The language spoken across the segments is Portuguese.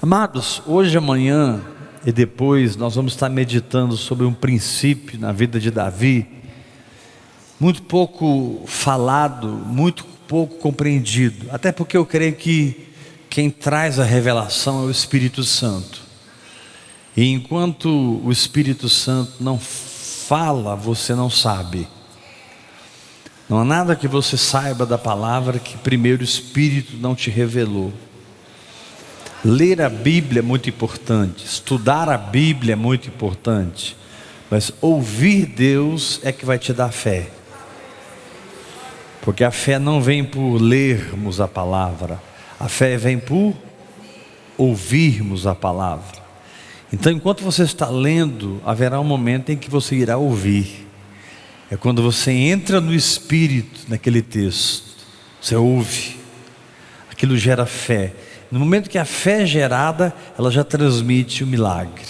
Amados, hoje, amanhã e depois nós vamos estar meditando sobre um princípio na vida de Davi, muito pouco falado, muito pouco compreendido, até porque eu creio que quem traz a revelação é o Espírito Santo, e enquanto o Espírito Santo não fala, você não sabe. Não há nada que você saiba da palavra que primeiro o Espírito não te revelou. Ler a Bíblia é muito importante, estudar a Bíblia é muito importante, mas ouvir Deus é que vai te dar fé, porque a fé não vem por lermos a palavra, a fé vem por ouvirmos a palavra. Então, enquanto você está lendo, haverá um momento em que você irá ouvir. É quando você entra no Espírito, naquele texto, você ouve, aquilo gera fé. No momento que a fé é gerada, ela já transmite o milagre.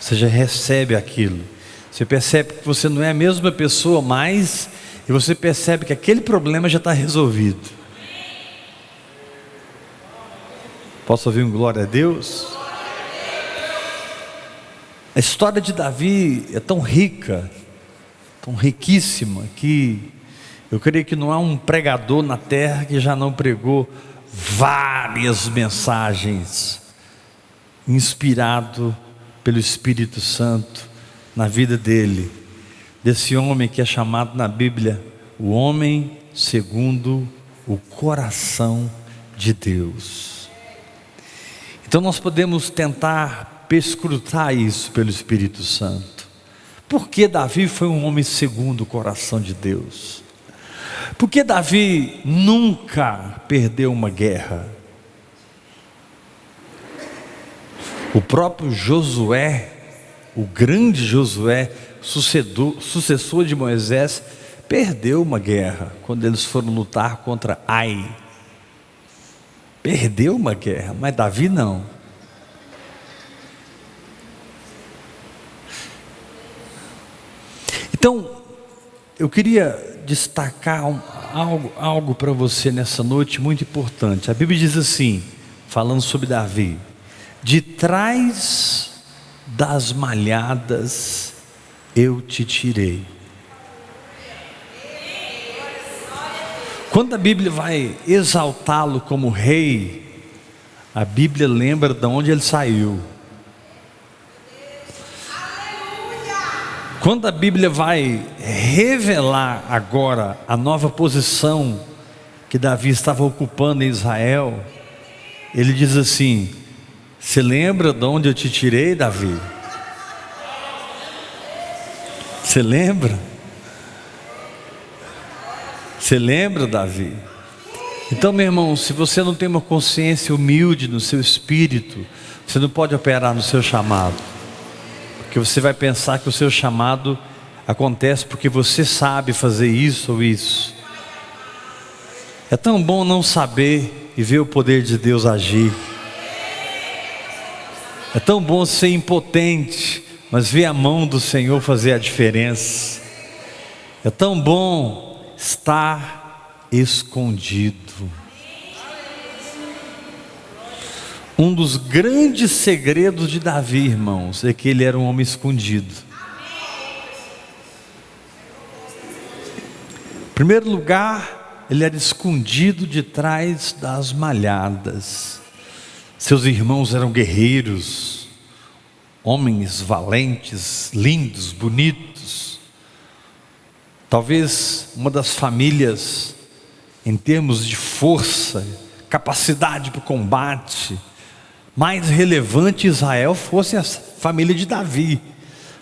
Você já recebe aquilo. Você percebe que você não é a mesma pessoa mais, e você percebe que aquele problema já está resolvido. Posso ouvir um glória a Deus? A história de Davi é tão rica, tão riquíssima, que eu creio que não há um pregador na terra que já não pregou várias mensagens inspirado pelo Espírito Santo na vida dele, desse homem que é chamado na Bíblia o homem segundo o coração de Deus. Então nós podemos tentar perscrutar isso pelo Espírito Santo. Por que Davi foi um homem segundo o coração de Deus? Porque Davi nunca perdeu uma guerra. O próprio Josué, o grande Josué, sucessor de Moisés, perdeu uma guerra quando eles foram lutar contra Ai. Perdeu uma guerra, mas Davi não. Então, eu queria destacar algo para você nessa noite muito importante. A Bíblia diz assim, falando sobre Davi: de trás das malhadas eu te tirei. Quando a Bíblia vai exaltá-lo como rei, a Bíblia lembra de onde ele saiu. Quando a Bíblia vai revelar agora a nova posição que Davi estava ocupando em Israel, ele diz assim: você lembra de onde eu te tirei, Davi? Você lembra? Você lembra, Davi? Então, meu irmão, se você não tem uma consciência humilde no seu espírito, você não pode operar no seu chamado, porque você vai pensar que o seu chamado acontece porque você sabe fazer isso ou isso. É tão bom não saber e ver o poder de Deus agir. É tão bom ser impotente, mas ver a mão do Senhor fazer a diferença. É tão bom estar escondido. Um dos grandes segredos de Davi, irmãos, é que ele era um homem escondido. Em primeiro lugar, ele era escondido de trás das malhadas. Seus irmãos eram guerreiros, homens valentes, lindos, bonitos. Talvez uma das famílias, em termos de força, capacidade para o combate, mais relevante em Israel fosse a família de Davi.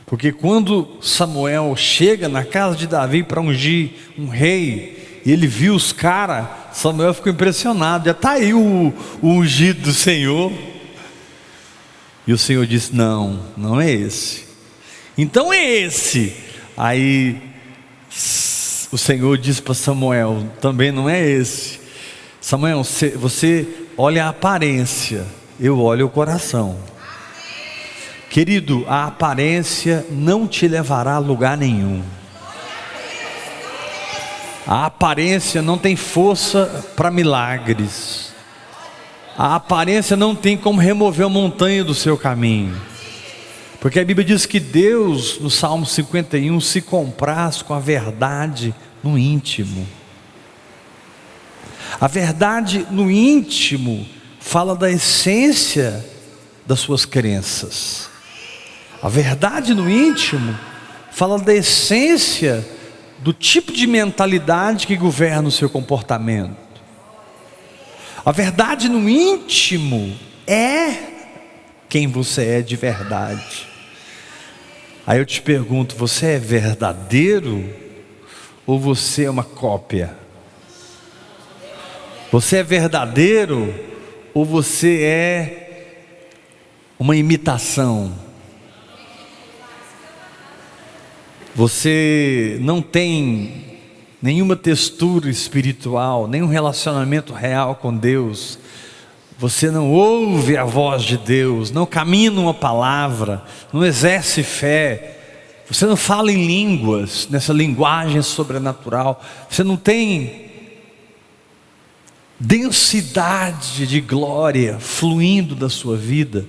Porque quando Samuel chega na casa de Davi para ungir um rei, e ele viu os caras, Samuel ficou impressionado. Já está aí o ungido do Senhor. E o Senhor disse: não, não é esse. Então é esse. Aí o Senhor disse para Samuel: também não é esse. Samuel, você olha a aparência, eu olho o coração. Querido, a aparência não te levará a lugar nenhum. A aparência não tem força para milagres. A aparência não tem como remover a montanha do seu caminho. Porque a Bíblia diz que Deus, no Salmo 51, se compraz com a verdade no íntimo. A verdade no íntimo fala da essência das suas crenças. A verdade no íntimo fala da essência do tipo de mentalidade que governa o seu comportamento. A verdade no íntimo é quem você é de verdade. Aí eu te pergunto, você é verdadeiro ou você é uma cópia? Você é verdadeiro ou você é uma imitação? Você não tem nenhuma textura espiritual, nenhum relacionamento real com Deus. Você não ouve a voz de Deus, não caminha numa palavra, não exerce fé. Você não fala em línguas, nessa linguagem sobrenatural. Você não tem densidade de glória fluindo da sua vida.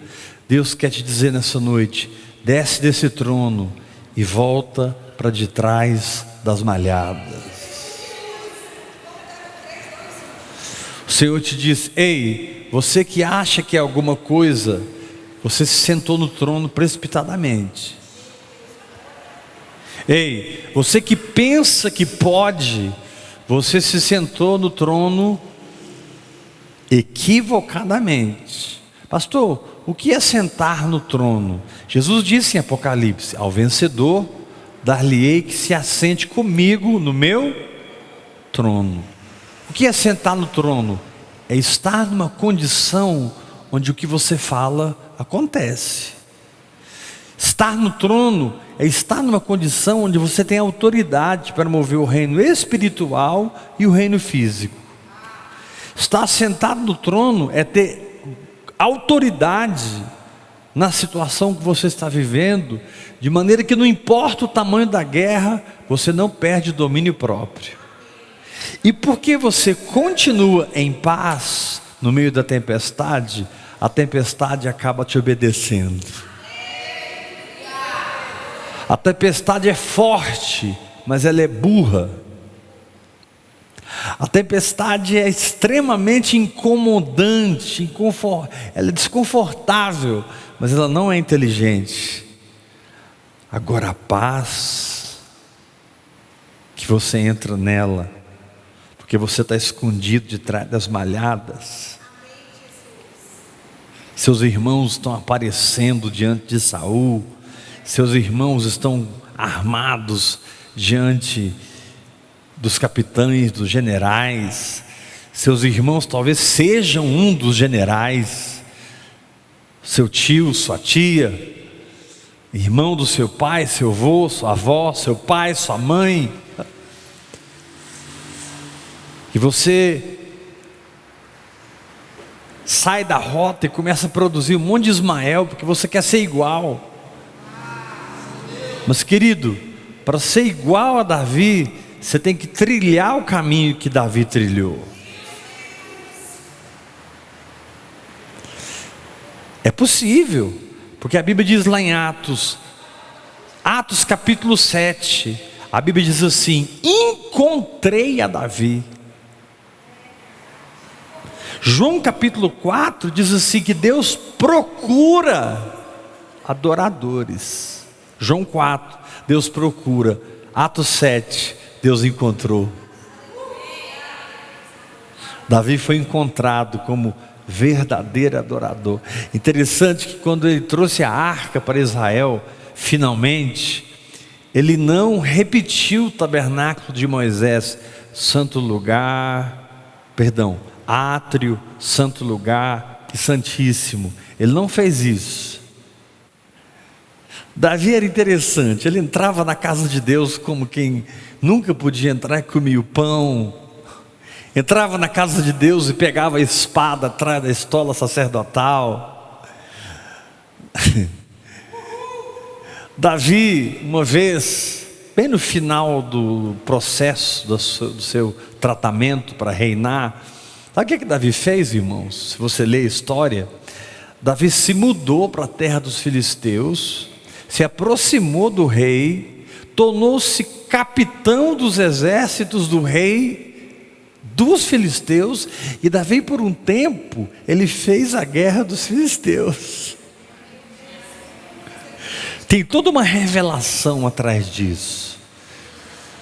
Deus quer te dizer nessa noite: desce desse trono e volta para de trás das malhadas. O Senhor te diz: ei, você que acha que é alguma coisa, você se sentou no trono precipitadamente. Ei, você que pensa que pode, você se sentou no trono equivocadamente. Pastor, o que é sentar no trono? Jesus disse em Apocalipse: ao vencedor dar-lhe-ei que se assente comigo no meu trono. O que é sentar no trono? É estar numa condição onde o que você fala acontece. Estar no trono é estar numa condição onde você tem autoridade para mover o reino espiritual e o reino físico. Estar sentado no trono é ter autoridade na situação que você está vivendo, de maneira que não importa o tamanho da guerra, você não perde domínio próprio. E porque você continua em paz no meio da tempestade, a tempestade acaba te obedecendo. A tempestade é forte, mas ela é burra. A tempestade é extremamente incomodante, ela é desconfortável, mas ela não é inteligente. Agora a paz, que você entra nela, porque você está escondido de trás das malhadas. Seus irmãos estão aparecendo diante de Saul, seus irmãos estão armados diante dos capitães, dos generais. Seus irmãos talvez sejam um dos generais, seu tio, sua tia, irmão do seu pai, seu avô, sua avó, seu pai, sua mãe. E você sai da rota e começa a produzir um monte de Ismael, porque você quer ser igual. Mas querido, para ser igual a Davi, você tem que trilhar o caminho que Davi trilhou. É possível, porque a Bíblia diz lá em Atos capítulo 7, a Bíblia diz assim: encontrei a Davi. João capítulo 4 diz assim que Deus procura adoradores. João 4, Deus procura. Atos 7, Deus encontrou. Davi foi encontrado como verdadeiro adorador. Interessante que quando ele trouxe a arca para Israel, finalmente, ele não repetiu o tabernáculo de Moisés, átrio, santo lugar e santíssimo. Ele não fez isso. Davi era interessante, ele entrava na casa de Deus como quem nunca podia entrar e comia o pão. Entrava na casa de Deus e pegava a espada atrás da estola sacerdotal. Davi, uma vez, bem no final do processo do seu tratamento para reinar, Sabe o que Davi fez, irmãos? Se você ler a história, Davi se mudou para a terra dos filisteus, se aproximou do rei, tornou-se capitão dos exércitos do rei dos filisteus, e Davi por um tempo, ele fez a guerra dos filisteus. Tem toda uma revelação atrás disso.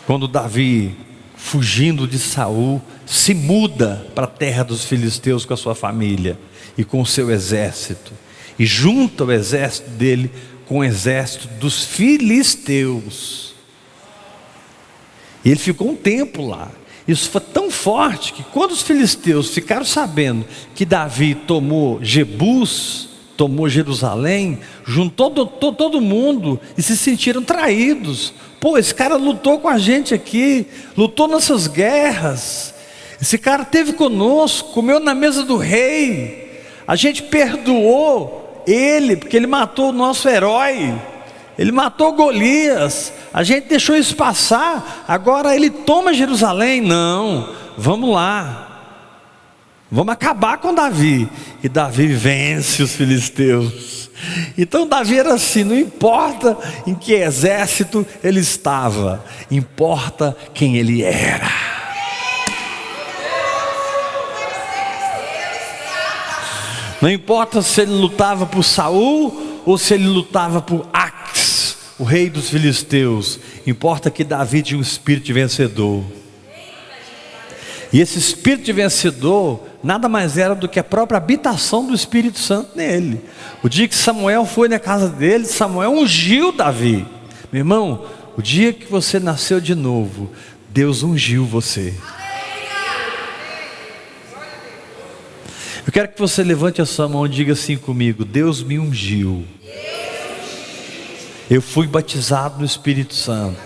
Quando Davi, fugindo de Saul, se muda para a terra dos filisteus com a sua família e com o seu exército, e junta o exército dele com o exército dos filisteus, e ele ficou um tempo lá. Isso foi tão forte que quando os filisteus ficaram sabendo que Davi tomou Jebus, tomou Jerusalém, juntou todo mundo e se sentiram traídos. Pô, esse cara lutou com a gente aqui, lutou nessas guerras, esse cara esteve conosco, comeu na mesa do rei, a gente perdoou ele, porque ele matou o nosso herói, ele matou Golias, a gente deixou isso passar, agora ele toma Jerusalém. Não, vamos lá, vamos acabar com Davi. E Davi vence os filisteus. Então Davi era assim, não importa em que exército ele estava, importa quem ele era. Não importa se ele lutava por Saul ou se ele lutava por Ax, o rei dos filisteus, importa que Davi tinha um espírito de vencedor. E esse espírito de vencedor nada mais era do que a própria habitação do Espírito Santo nele. O dia que Samuel foi na casa dele, Samuel ungiu Davi. Meu irmão, o dia que você nasceu de novo, Deus ungiu você. Eu quero que você levante a sua mão e diga assim comigo: Deus me ungiu. Eu fui batizado no Espírito Santo.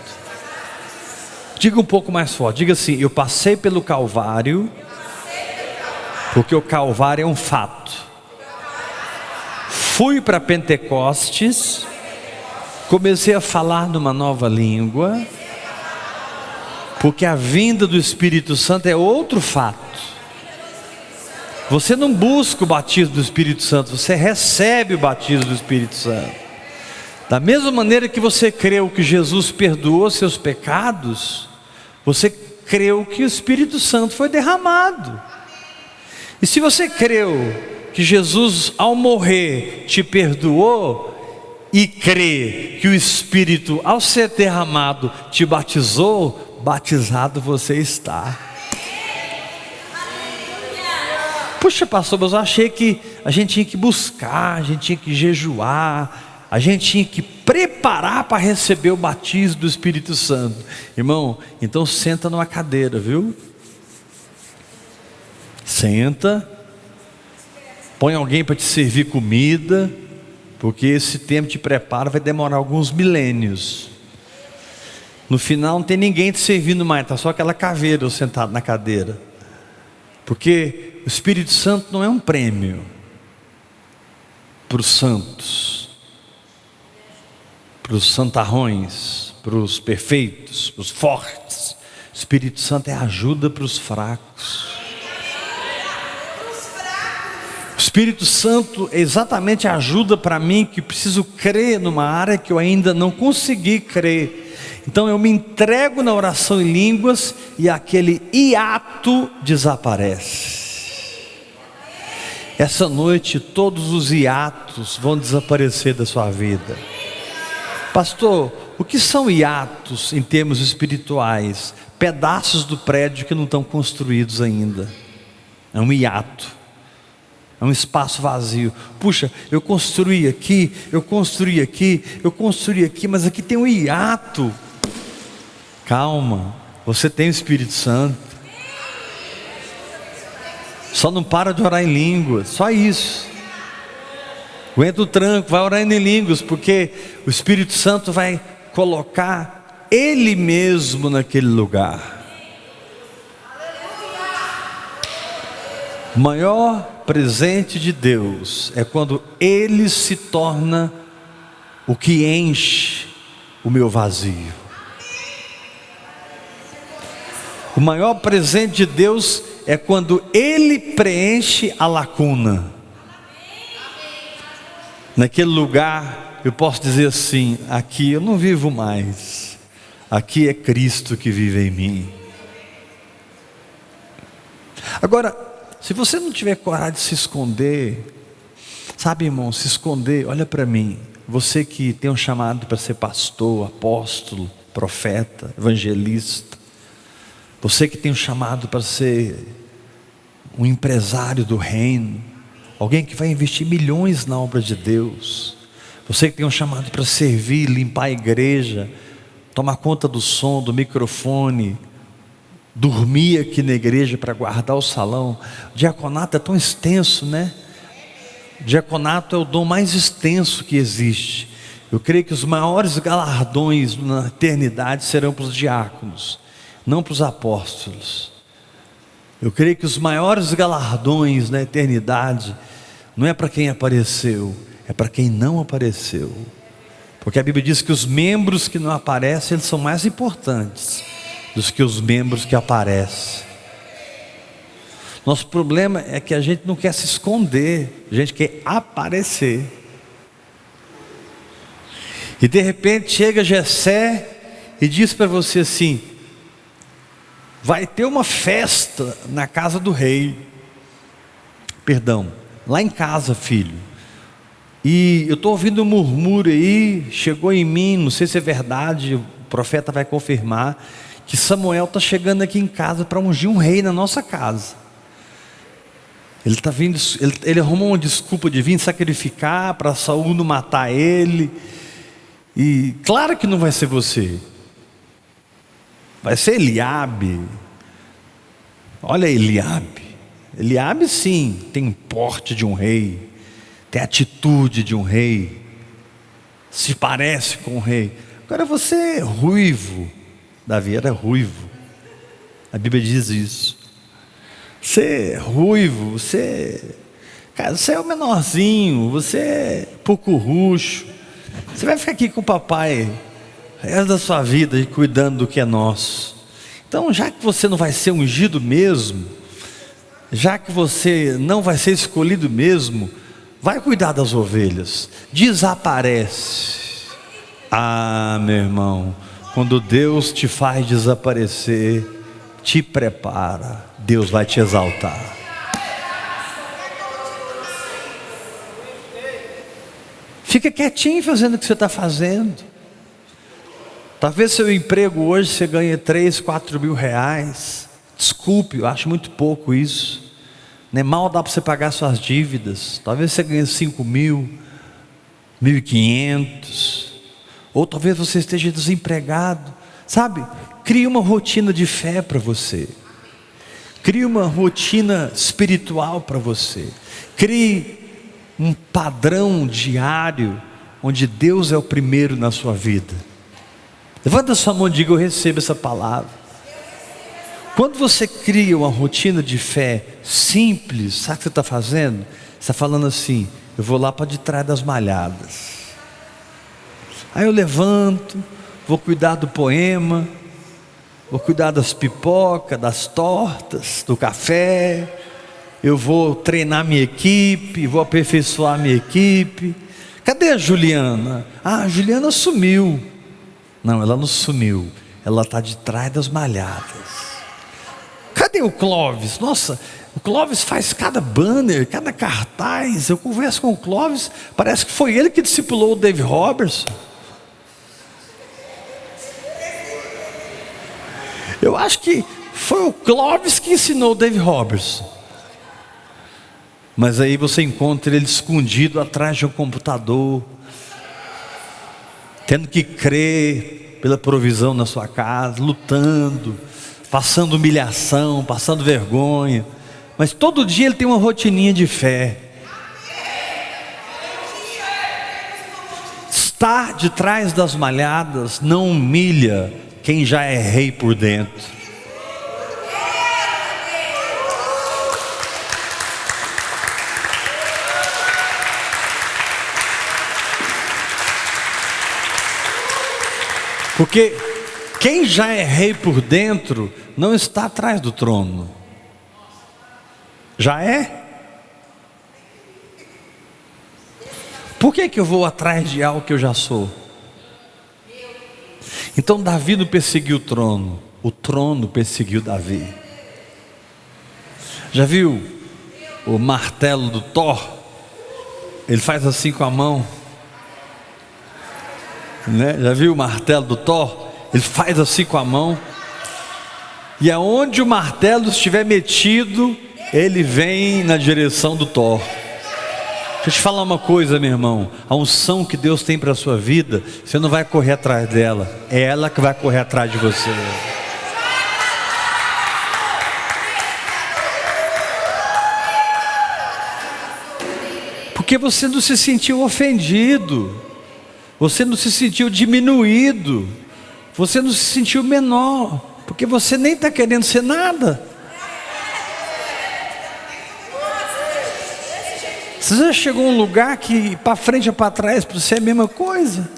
Diga um pouco mais forte, diga assim: eu passei pelo Calvário, porque o Calvário é um fato. Fui para Pentecostes, comecei a falar numa nova língua, porque a vinda do Espírito Santo é outro fato. Você não busca o batismo do Espírito Santo, você recebe o batismo do Espírito Santo. Da mesma maneira que você creu que Jesus perdoou seus pecados, você creu que o Espírito Santo foi derramado. E se você creu que Jesus ao morrer te perdoou, e crê que o Espírito ao ser derramado te batizou, batizado você está. Puxa, pastor, mas eu achei que a gente tinha que buscar, a gente tinha que jejuar, a gente tinha que preparar para receber o batismo do Espírito Santo. Irmão, então senta numa cadeira, viu? Senta, põe alguém para te servir comida, porque esse tempo de preparo vai demorar alguns milênios. No final não tem ninguém te servindo mais, está só aquela caveira sentado na cadeira. Porque o Espírito Santo não é um prêmio para os santos, para os santarrões, para os perfeitos, para os fortes. O Espírito Santo é ajuda para os fracos. O Espírito Santo é exatamente ajuda para mim, que preciso crer numa área que eu ainda não consegui crer. Então eu me entrego na oração em línguas e aquele hiato desaparece. Essa noite todos os hiatos vão desaparecer da sua vida. Pastor, o que são hiatos em termos espirituais? Pedaços do prédio que não estão construídos ainda. É um hiato. É um espaço vazio. Puxa, eu construí aqui, mas aqui tem um hiato. Calma, você tem o Espírito Santo. Só não para de orar em línguas, só isso. Aguenta o tranco, vai orando em línguas, porque o Espírito Santo vai colocar Ele mesmo naquele lugar. O maior presente de Deus é quando Ele se torna o que enche o meu vazio. O maior presente de Deus é quando Ele preenche a lacuna. Naquele lugar eu posso dizer assim: aqui eu não vivo mais, aqui é Cristo que vive em mim. Agora, se você não tiver coragem de se esconder, sabe, irmão, se esconder, olha para mim, você que tem um chamado para ser pastor, apóstolo, profeta, evangelista, você que tem um chamado para ser um empresário do reino, alguém que vai investir milhões na obra de Deus, você que tem um chamado para servir, limpar a igreja, tomar conta do som, do microfone, dormir aqui na igreja para guardar o salão. O diaconato é tão extenso, né? O diaconato é o dom mais extenso que existe. Eu creio que os maiores galardões na eternidade serão para os diáconos, não para os apóstolos. Eu creio que os maiores galardões na eternidade não é para quem apareceu, é para quem não apareceu. Porque a Bíblia diz que os membros que não aparecem, eles são mais importantes do que os membros que aparecem. Nosso problema é que a gente não quer se esconder, a gente quer aparecer. E de repente chega Jessé e diz para você assim: vai ter uma festa na casa do rei. Perdão, lá em casa, filho. E eu estou ouvindo um murmúrio aí, chegou em mim, não sei se é verdade, o profeta vai confirmar, que Samuel está chegando aqui em casa para ungir um rei na nossa casa. Ele está vindo, ele arrumou uma desculpa de vir sacrificar para Saul não matar ele. E claro que não vai ser você, vai ser Eliabe. Olha Eliabe. Eliabe sim, tem porte de um rei, tem atitude de um rei, se parece com um rei. Agora você é ruivo. Davi era ruivo, a Bíblia diz isso. Você é ruivo, você é o menorzinho, você é pouco ruxo. Você vai ficar aqui com o papai o resto da sua vida, cuidando do que é nosso. Então, já que você não vai ser ungido mesmo, já que você não vai ser escolhido mesmo, vai cuidar das ovelhas. Desaparece. Ah, meu irmão, quando Deus te faz desaparecer, te prepara, Deus vai te exaltar. Fica quietinho fazendo o que você está fazendo. Talvez seu emprego hoje você ganhe 3, 4 mil reais. Desculpe, eu acho muito pouco isso. Nem mal dá para você pagar suas dívidas. Talvez você ganhe 5 mil, 1.500. Ou talvez você esteja desempregado. Sabe, crie uma rotina de fé para você. Crie uma rotina espiritual para você. Crie um padrão diário, onde Deus é o primeiro na sua vida. Levanta a sua mão e diga: eu recebo essa palavra. Quando você cria uma rotina de fé simples, sabe o que você está fazendo? Você está falando assim: eu vou lá para de trás das malhadas. Aí eu levanto, vou cuidar do poema, vou cuidar das pipocas, das tortas, do café. Eu vou treinar minha equipe, vou aperfeiçoar minha equipe. Cadê a Juliana? Ah, a Juliana sumiu. Não, ela não sumiu, ela está de trás das malhadas. Cadê o Clóvis? Nossa, o Clóvis faz cada banner, cada cartaz. Eu converso com o Clóvis, parece que foi ele que discipulou o Dave Robertson. Eu acho que foi o Clóvis que ensinou o Dave Robertson. Mas aí você encontra ele escondido atrás de um computador, tendo que crer pela provisão na sua casa, lutando, passando humilhação, passando vergonha. Mas todo dia ele tem uma rotininha de fé. Estar de trás das malhadas não humilha quem já é rei por dentro. Porque quem já é rei por dentro não está atrás do trono. Já é? Por que eu vou atrás de algo que eu já sou? Então Davi não perseguiu o trono perseguiu Davi. Já viu o martelo do Thor? Ele faz assim com a mão, né? Já viu o martelo do Thor? Ele faz assim com a mão, e aonde o martelo estiver metido, ele vem na direção do Thor. Deixa eu te falar uma coisa, meu irmão. A unção que Deus tem para a sua vida, você não vai correr atrás dela, é ela que vai correr atrás de você. Porque você não se sentiu ofendido, você não se sentiu diminuído, você não se sentiu menor, porque você nem está querendo ser nada. Você já chegou a um lugar que para frente ou para trás para você é a mesma coisa?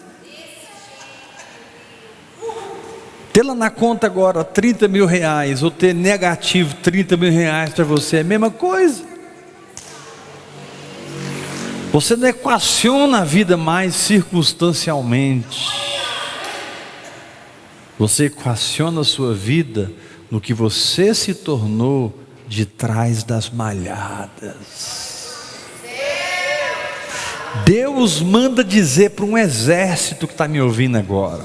Ter lá na conta agora 30 mil reais, ou ter negativo 30 mil reais para você é a mesma coisa. Você não equaciona a vida mais circunstancialmente. Você equaciona a sua vida no que você se tornou de trás das malhadas. Deus manda dizer para um exército que está me ouvindo agora.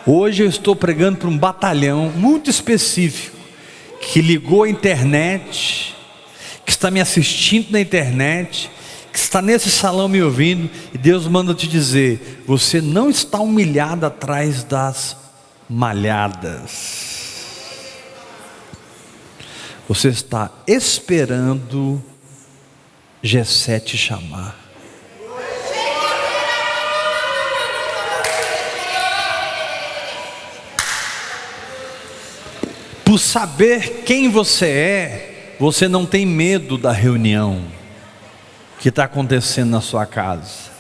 Hoje eu estou pregando para um batalhão muito específico, que ligou a internet, que está me assistindo na internet, que está nesse salão me ouvindo, e Deus manda te dizer: você não está humilhado atrás das malhadas, você está esperando Jessé te chamar. Por saber quem você é, você não tem medo da reunião que está acontecendo na sua casa.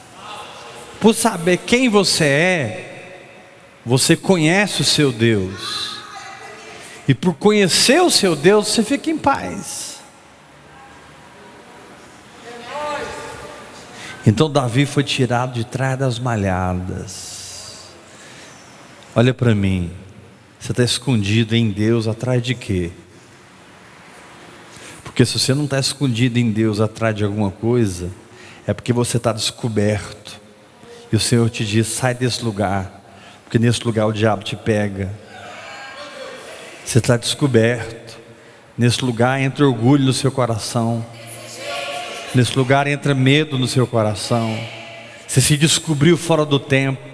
Por saber quem você é, você conhece o seu Deus, e por conhecer o seu Deus, você fica em paz. Então Davi foi tirado de trás das malhadas. Olha para mim, você está escondido em Deus atrás de quê? Porque se você não está escondido em Deus atrás de alguma coisa, é porque você está descoberto, e o Senhor te diz: sai desse lugar, porque nesse lugar o diabo te pega. Você está descoberto, nesse lugar entra orgulho no seu coração, nesse lugar entra medo no seu coração, você se descobriu fora do tempo.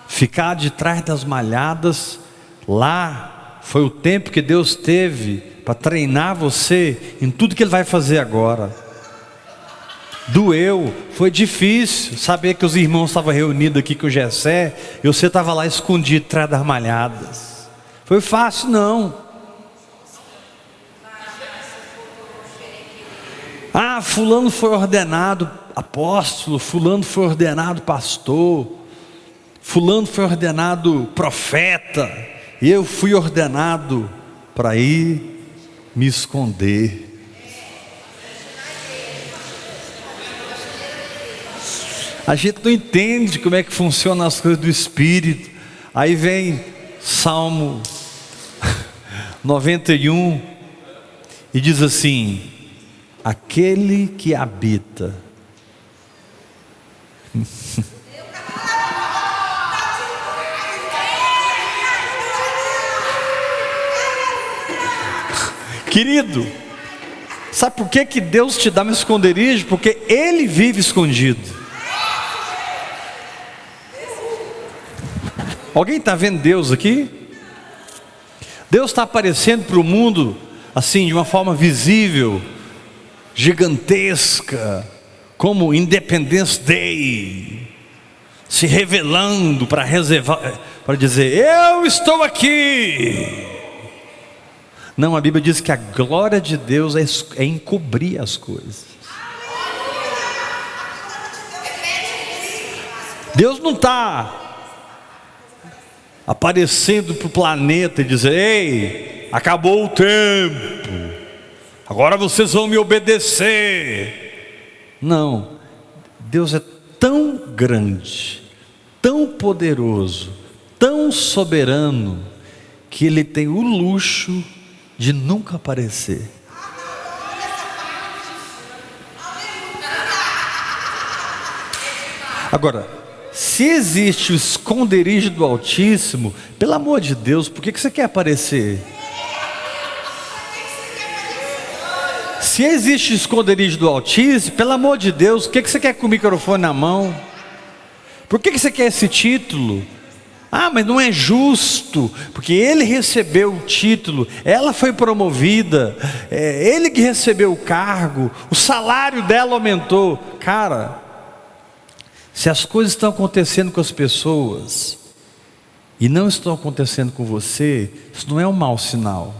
Ficar de trás das malhadas, lá foi o tempo que Deus teve para treinar você em tudo que Ele vai fazer agora. Doeu, foi difícil saber que os irmãos estavam reunidos aqui com o Jessé, e você estava lá escondido atrás das malhadas. Foi fácil não. Ah, fulano foi ordenado apóstolo, fulano foi ordenado pastor, fulano foi ordenado profeta, e eu fui ordenado para ir me esconder. A gente não entende como é que funcionam as coisas do Espírito. Aí vem Salmo 91 e diz assim: aquele que habita querido, sabe por que Deus te dá um esconderijo? Porque Ele vive escondido. Alguém está vendo Deus aqui? Deus está aparecendo para o mundo assim, de uma forma visível, gigantesca, como Independence Day, se revelando para reservar, para dizer: eu estou aqui. Não, a Bíblia diz que a glória de Deus é encobrir as coisas. Deus não está aparecendo para o planeta e dizer: ei, acabou o tempo, agora vocês vão me obedecer. Não, Deus é tão grande, tão poderoso, tão soberano, que Ele tem o luxo de nunca aparecer. Agora, se existe o esconderijo do Altíssimo, pelo amor de Deus, por que você quer aparecer? Se existe o esconderijo do Altíssimo, pelo amor de Deus, por que você quer com o microfone na mão? Por que você quer esse título? Ah, mas não é justo, porque ele recebeu o título, ela foi promovida, ele que recebeu o cargo, o salário dela aumentou. Cara, se as coisas estão acontecendo com as pessoas e não estão acontecendo com você, isso não é um mau sinal.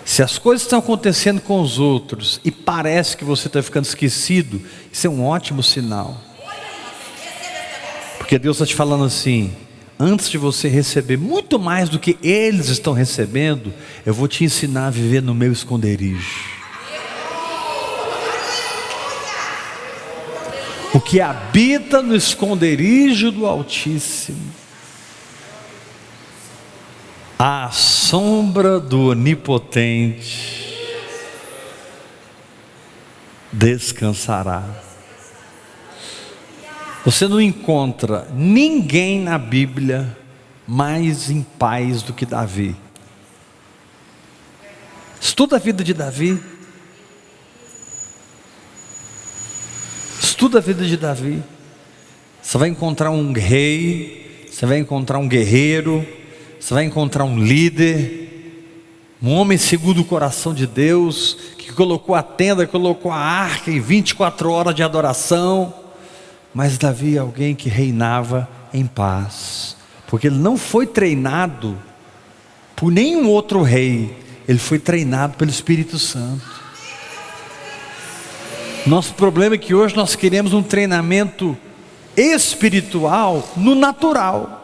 Se as coisas estão acontecendo com os outros e parece que você está ficando esquecido, isso é um ótimo sinal. Porque Deus está te falando assim: antes de você receber muito mais do que eles estão recebendo, eu vou te ensinar a viver no meu esconderijo. O que habita no esconderijo do Altíssimo, à sombra do Onipotente, descansará. Você não encontra ninguém na Bíblia mais em paz do que Davi. Estuda a vida de Davi. Estuda a vida de Davi. Você vai encontrar um rei, você vai encontrar um guerreiro, você vai encontrar um líder, um homem segundo o coração de Deus, que colocou a tenda, colocou a arca em 24 horas de adoração. Mas Davi é alguém que reinava em paz, porque ele não foi treinado por nenhum outro rei, ele foi treinado pelo Espírito Santo. Nosso problema é que hoje nós queremos um treinamento espiritual no natural.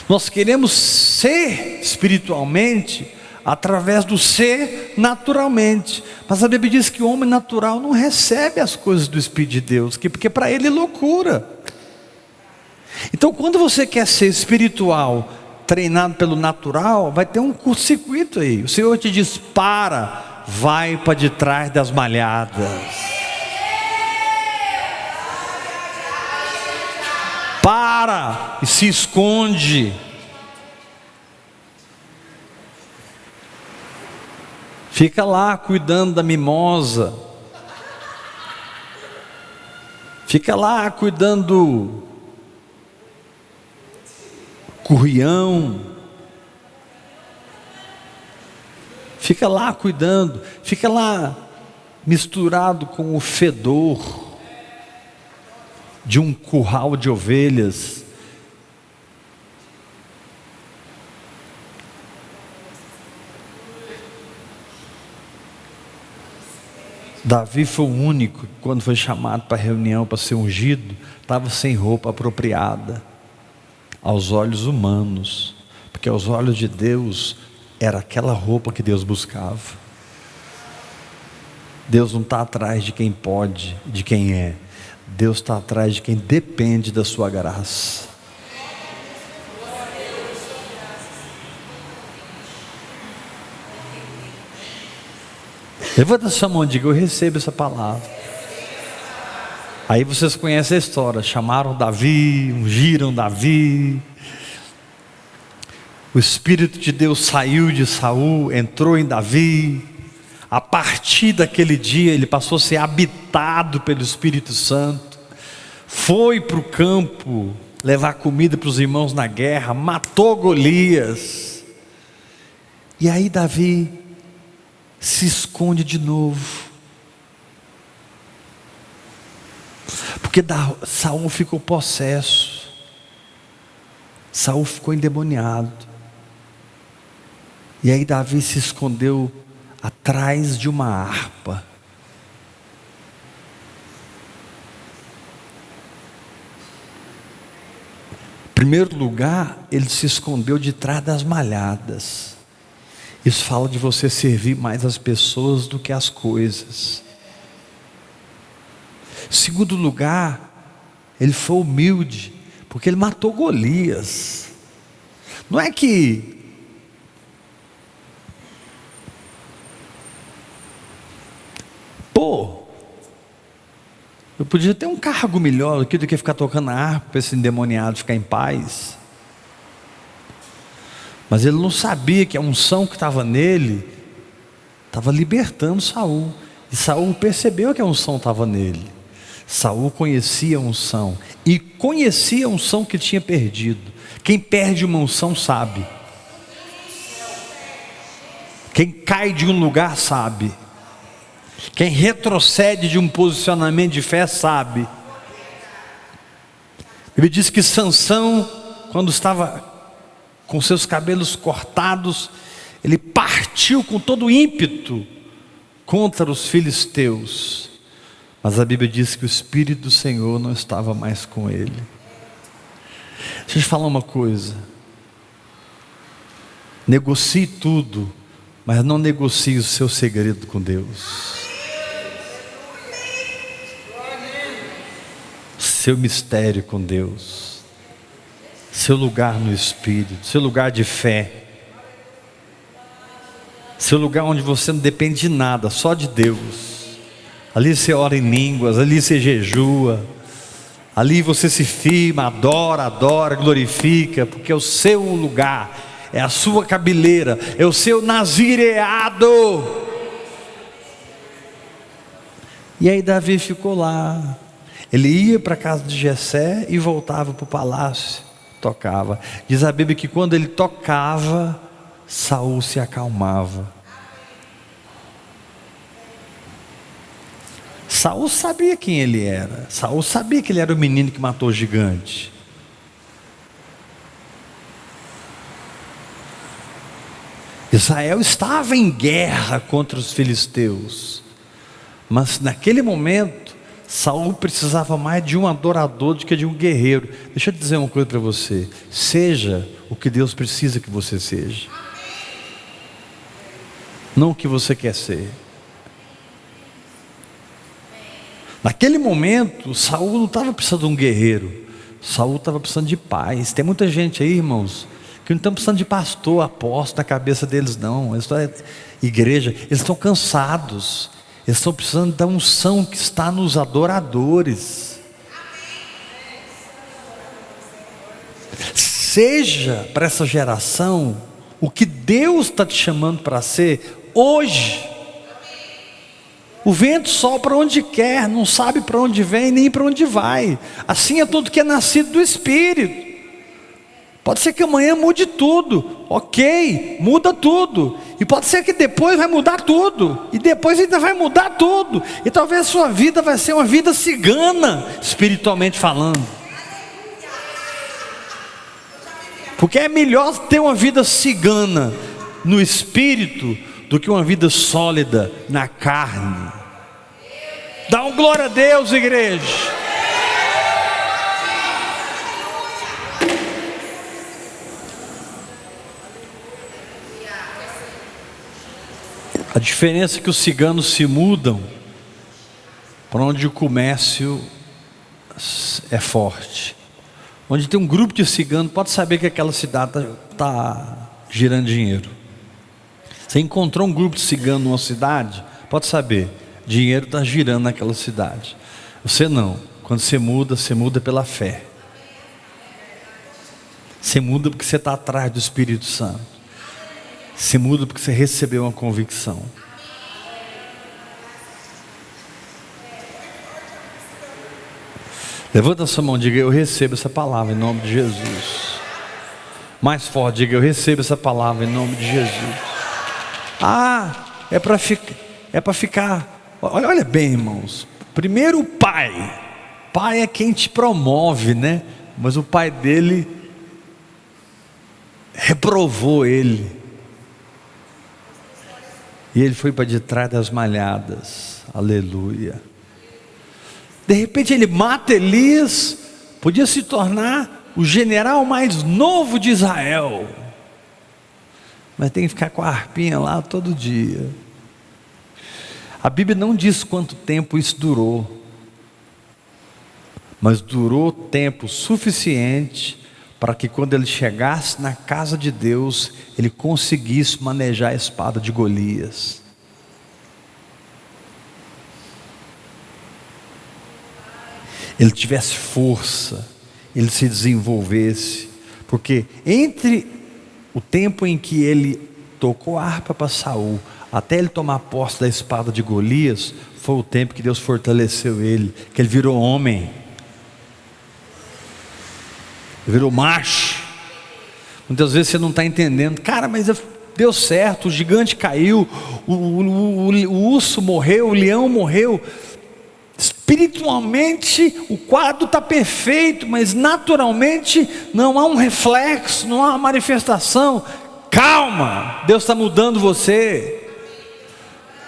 Nós queremos ser espiritualmente através do ser naturalmente. Mas a Bíblia diz que o homem natural não recebe as coisas do Espírito de Deus, porque para ele é loucura. Então quando você quer ser espiritual, treinado pelo natural, vai ter um curto-circuito aí. O Senhor te diz: vai para de trás das malhadas. Para e se esconde. Fica lá cuidando da mimosa. Fica lá cuidando do currião. Fica lá cuidando. Fica lá misturado com o fedor de um curral de ovelhas. Davi foi o único, quando foi chamado para a reunião para ser ungido, estava sem roupa apropriada aos olhos humanos, porque aos olhos de Deus era aquela roupa que Deus buscava. Deus não está atrás de quem pode, de quem é. Deus está atrás de quem depende da sua graça. Levanta sua mão e diga: eu recebo essa palavra. Aí vocês conhecem a história. Chamaram Davi, ungiram Davi. O Espírito de Deus saiu de Saul, entrou em Davi. A partir daquele dia ele passou a ser habitado pelo Espírito Santo. Foi para o campo levar comida para os irmãos na guerra. Matou Golias. E aí Davi se esconde de novo, porque Saul ficou possesso, Saul ficou endemoniado, e aí Davi se escondeu atrás de uma harpa. primeiro lugar, ele se escondeu de trás das malhadas. Isso fala de você servir mais as pessoas do que as coisas. Segundo lugar, ele foi humilde, porque ele matou Golias. Não é que eu podia ter um cargo melhor aqui do que ficar tocando a harpa para esse endemoniado ficar em paz. Mas ele não sabia que a unção que estava nele estava libertando Saul. E Saul percebeu que a unção estava nele. Saul conhecia a unção e conhecia a unção que tinha perdido. Quem perde uma unção sabe. Quem cai de um lugar sabe. Quem retrocede de um posicionamento de fé sabe. Ele diz que Sansão, quando estava com seus cabelos cortados, ele partiu com todo o ímpeto contra os filisteus. Mas a Bíblia diz que o Espírito do Senhor não estava mais com ele. Deixa eu te falar uma coisa. Negocie tudo, mas não negocie o seu segredo com Deus. Seu mistério com Deus, seu lugar no Espírito, seu lugar de fé, seu lugar onde você não depende de nada, só de Deus. Ali você ora em línguas, ali você jejua, ali você se firma, adora, glorifica, porque é o seu lugar, é a sua cabeleira, é o seu nazireado. E aí Davi ficou lá. Ele ia para a casa de Jessé e voltava para o palácio, tocava. Diz a Bíblia que quando ele tocava, Saul se acalmava. Saul sabia quem ele era. Saul sabia que ele era o menino que matou o gigante. Israel estava em guerra contra os filisteus, mas naquele momento Saul precisava mais de um adorador do que de um guerreiro. Deixa eu dizer uma coisa para você: seja o que Deus precisa que você seja, não o que você quer ser. Naquele momento Saul não estava precisando de um guerreiro, Saul estava precisando de paz. Tem muita gente aí, irmãos, que não estão precisando de pastor, apóstolo na cabeça deles não. Eles estão igreja, eles estão cansados. Eles estão precisando da unção que está nos adoradores. Seja para essa geração o que Deus está te chamando para ser hoje. O vento sopra onde quer, não sabe para onde vem nem para onde vai. Assim é tudo que é nascido do Espírito. Pode ser que amanhã mude tudo, ok, muda tudo. E pode ser que depois vai mudar tudo, e depois ainda vai mudar tudo. E talvez a sua vida vai ser uma vida cigana, espiritualmente falando. Porque é melhor ter uma vida cigana no espírito do que uma vida sólida na carne. Dá um glória a Deus, igreja. A diferença é que os ciganos se mudam para onde o comércio é forte. Onde tem um grupo de ciganos, pode saber que aquela cidade está girando dinheiro. Você encontrou um grupo de ciganos numa cidade, pode saber, dinheiro está girando naquela cidade. Você não, quando você muda pela fé. Você muda porque você está atrás do Espírito Santo. Você muda porque você recebeu uma convicção. Levanta a sua mão e diga: eu recebo essa palavra em nome de Jesus. Mais forte, diga: eu recebo essa palavra em nome de Jesus. É para ficar. Olha bem, irmãos. Primeiro o pai. Pai é quem te promove, né? Mas o pai dele reprovou ele. E ele foi para de trás das malhadas. Aleluia. De repente ele mata Elias. Podia se tornar o general mais novo de Israel, mas tem que ficar com a harpinha lá todo dia. A Bíblia não diz quanto tempo isso durou, mas durou tempo suficiente para que quando ele chegasse na casa de Deus, ele conseguisse manejar a espada de Golias. Ele tivesse força, ele se desenvolvesse, porque entre o tempo em que ele tocou a harpa para Saul, até ele tomar posse da espada de Golias, foi o tempo que Deus fortaleceu ele, que ele virou homem, ele virou macho. Muitas vezes você não está entendendo, cara, mas deu certo, o gigante caiu, o urso morreu, o leão morreu. Espiritualmente o quadro está perfeito, mas naturalmente não há um reflexo, não há uma manifestação. Calma, Deus está mudando você.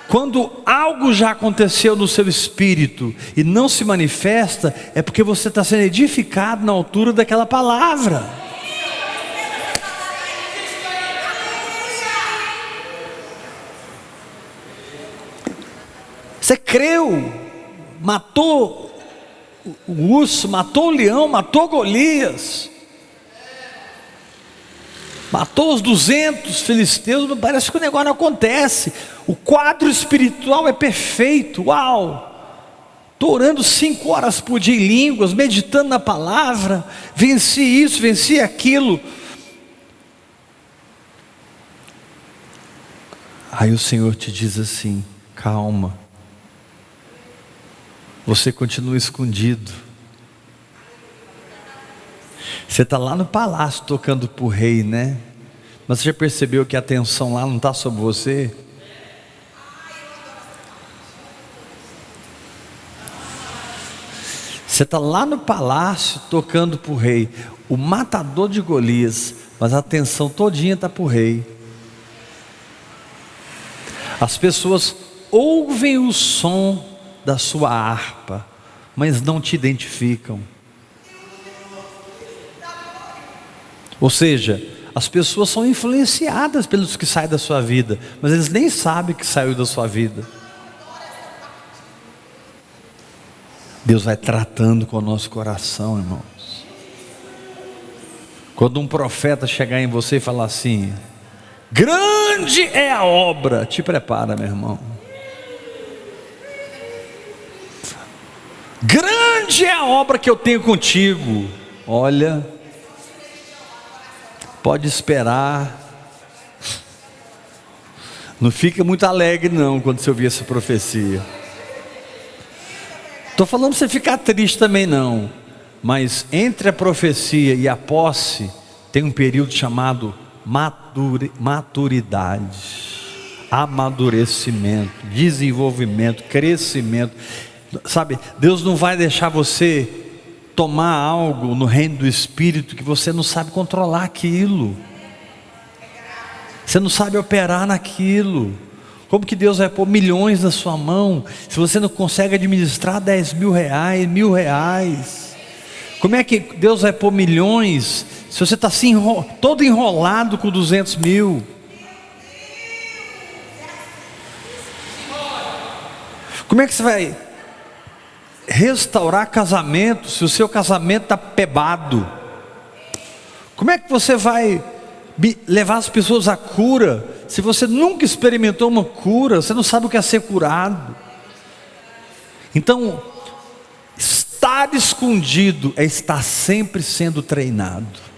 Quando algo já aconteceu no seu espírito e não se manifesta, é porque você está sendo edificado na altura daquela palavra. Você creu, matou o urso, matou o leão, matou Golias, matou os 200 filisteus. Parece que o negócio não acontece. O quadro espiritual é perfeito. Uau! Estou orando 5 horas por dia em línguas, meditando na palavra, venci isso, venci aquilo. Aí o Senhor te diz assim: calma, você continua escondido. Você está lá no palácio tocando para o rei, né? Mas você já percebeu que a atenção lá não está sobre você? Você está lá no palácio tocando para o rei, o matador de Golias, mas a atenção todinha está para o rei. As pessoas ouvem o som da sua harpa, mas não te identificam. Ou seja, as pessoas são influenciadas pelos que saem da sua vida, mas eles nem sabem que saiu da sua vida. Deus vai tratando com o nosso coração, irmãos. Quando um profeta chegar em você e falar assim: grande é a obra, te prepara, meu irmão. Grande é a obra que eu tenho contigo. Olha, pode esperar. Não fica muito alegre não quando você ouvir essa profecia. Estou falando para você ficar triste também não. Mas entre a profecia e a posse tem um período chamado maturidade, amadurecimento, desenvolvimento, crescimento. Sabe, Deus não vai deixar você tomar algo no reino do Espírito que você não sabe controlar aquilo. Você não sabe operar naquilo. Como que Deus vai pôr milhões na sua mão se você não consegue administrar 10 mil reais, R$1.000? Como é que Deus vai pôr milhões se você está assim, todo enrolado com 200 mil? Como é que você vai restaurar casamento se o seu casamento está pebado? Como é que você vai levar as pessoas à cura se você nunca experimentou uma cura? Você não sabe o que é ser curado. Então, estar escondido é estar sempre sendo treinado.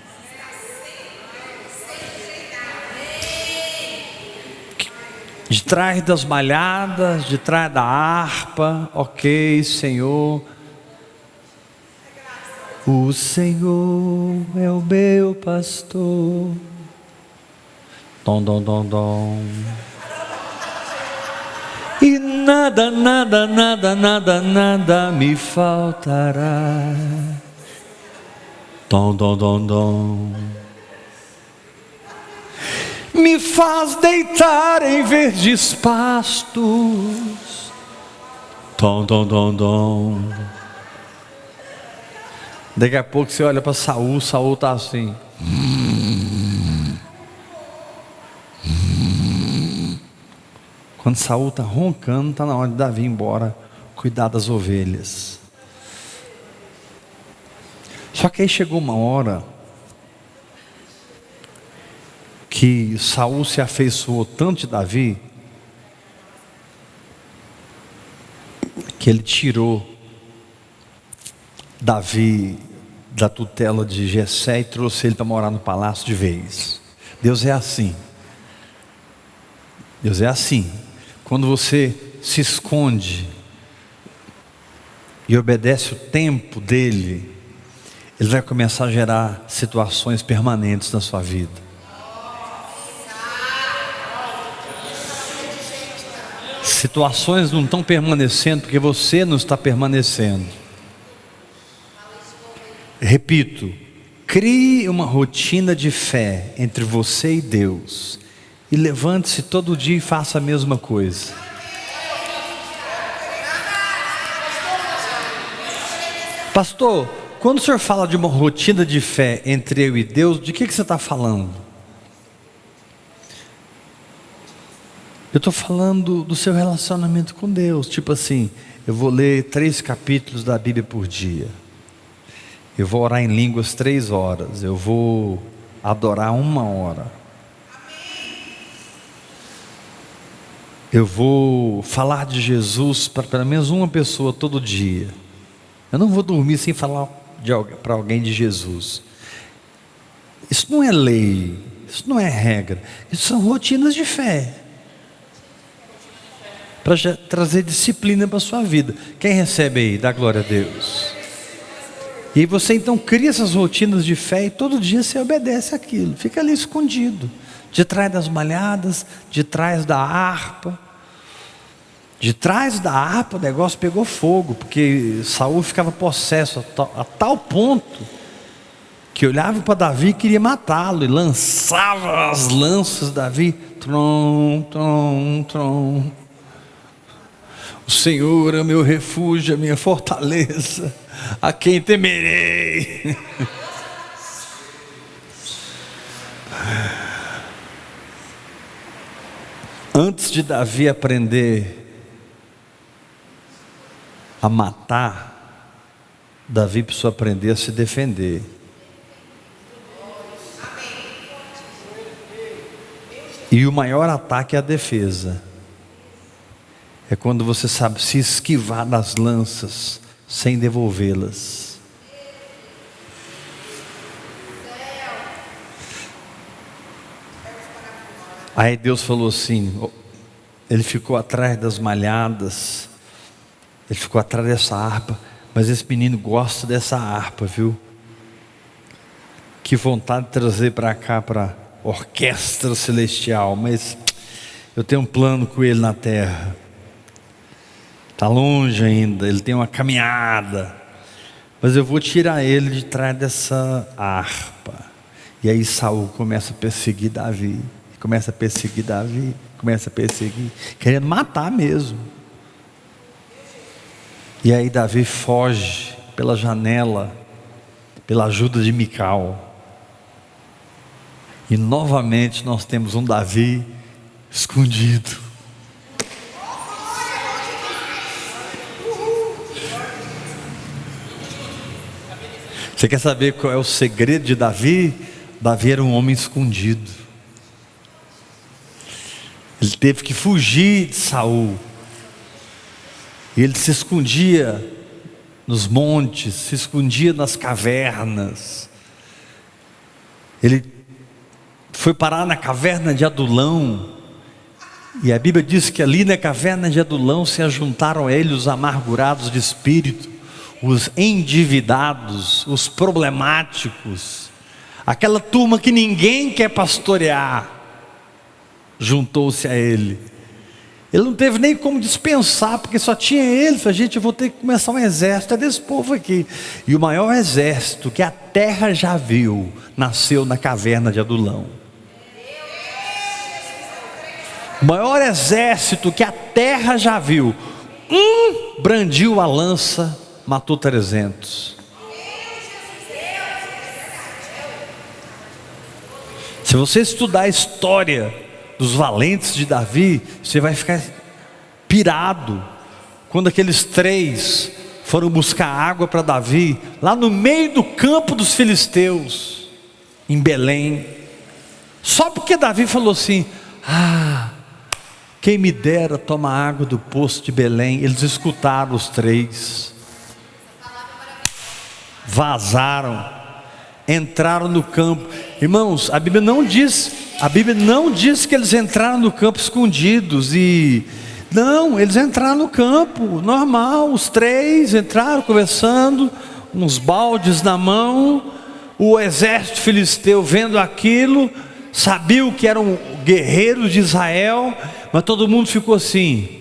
De trás das malhadas, de trás da harpa, ok, Senhor. O Senhor é o meu pastor. Dom, dom, dom, dom. E nada, nada, nada, nada, nada me faltará. Dom, dom, dom, dom. Me faz deitar em verdes pastos. Dom, dom, dom, dom. Daqui a pouco você olha para Saul, Saul está assim. Quando Saul está roncando, está na hora de Davi ir embora cuidar das ovelhas. Só que aí chegou uma hora que Saul se afeiçoou tanto de Davi que ele tirou Davi da tutela de Jessé e trouxe ele para morar no palácio de vez. Deus é assim. Deus é assim. Quando você se esconde e obedece o tempo dele, ele vai começar a gerar situações permanentes na sua vida. Situações não estão permanecendo porque você não está permanecendo. Repito, crie uma rotina de fé entre você e Deus e levante-se todo dia e faça a mesma coisa. Pastor, quando o senhor fala de uma rotina de fé entre eu e Deus, de que você está falando? Eu estou falando do seu relacionamento com Deus. Tipo assim, eu vou ler 3 capítulos da Bíblia por dia. Eu vou orar em línguas 3 horas. Eu vou adorar 1 hora. Eu vou falar de Jesus para pelo menos uma pessoa todo dia. Eu não vou dormir sem falar para alguém de Jesus. Isso não é lei, isso não é regra. Isso são rotinas de fé. Para trazer disciplina para a sua vida. Quem recebe aí? Dá glória a Deus. E aí você então cria essas rotinas de fé e todo dia você obedece aquilo. Fica ali escondido. De trás das malhadas, de trás da harpa. De trás da harpa o negócio pegou fogo, porque Saul ficava possesso a tal ponto que olhava para Davi e queria matá-lo, e lançava as lanças de Davi, trom, trom, trom. O Senhor é o meu refúgio, a minha fortaleza, a quem temerei. Antes de Davi aprender a matar, Davi precisou aprender a se defender. E o maior ataque é a defesa. É quando você sabe se esquivar das lanças sem devolvê-las. Aí Deus falou assim, ele ficou atrás das malhadas, ele ficou atrás dessa harpa, mas esse menino gosta dessa harpa, viu? Que vontade de trazer para cá, para a orquestra celestial, mas eu tenho um plano com ele na terra. Está longe ainda, ele tem uma caminhada, mas eu vou tirar ele de trás dessa harpa. E aí Saul começa a perseguir Davi, começa a perseguir Davi, começa a perseguir, querendo matar mesmo. E aí Davi foge pela janela, pela ajuda de Mical. E novamente nós temos um Davi escondido. Você quer saber qual é o segredo de Davi? Davi era um homem escondido. Ele teve que fugir de Saul. E ele se escondia nos montes, se escondia nas cavernas. Ele foi parar na caverna de Adulão. E a Bíblia diz que ali na caverna de Adulão se ajuntaram a ele os amargurados de espírito, os endividados, os problemáticos, aquela turma que ninguém quer pastorear, juntou-se a ele. Ele não teve nem como dispensar, porque só tinha ele. Falei, gente, eu vou ter que começar um exército, é desse povo aqui. E o maior exército que a terra já viu, nasceu na caverna de Adulão. O maior exército que a terra já viu, brandiu a lança, matou 300. Se você estudar a história dos valentes de Davi, você vai ficar pirado. Quando aqueles 3 foram buscar água para Davi, lá no meio do campo dos filisteus, em Belém, só porque Davi falou assim: quem me dera tomar água do poço de Belém. Eles escutaram os 3, vazaram, entraram no campo. Irmãos, a Bíblia não diz que eles entraram no campo escondidos não, eles entraram no campo normal. Os 3 entraram conversando, uns baldes na mão. O exército filisteu, vendo aquilo, sabia que eram guerreiros de Israel, mas todo mundo ficou assim.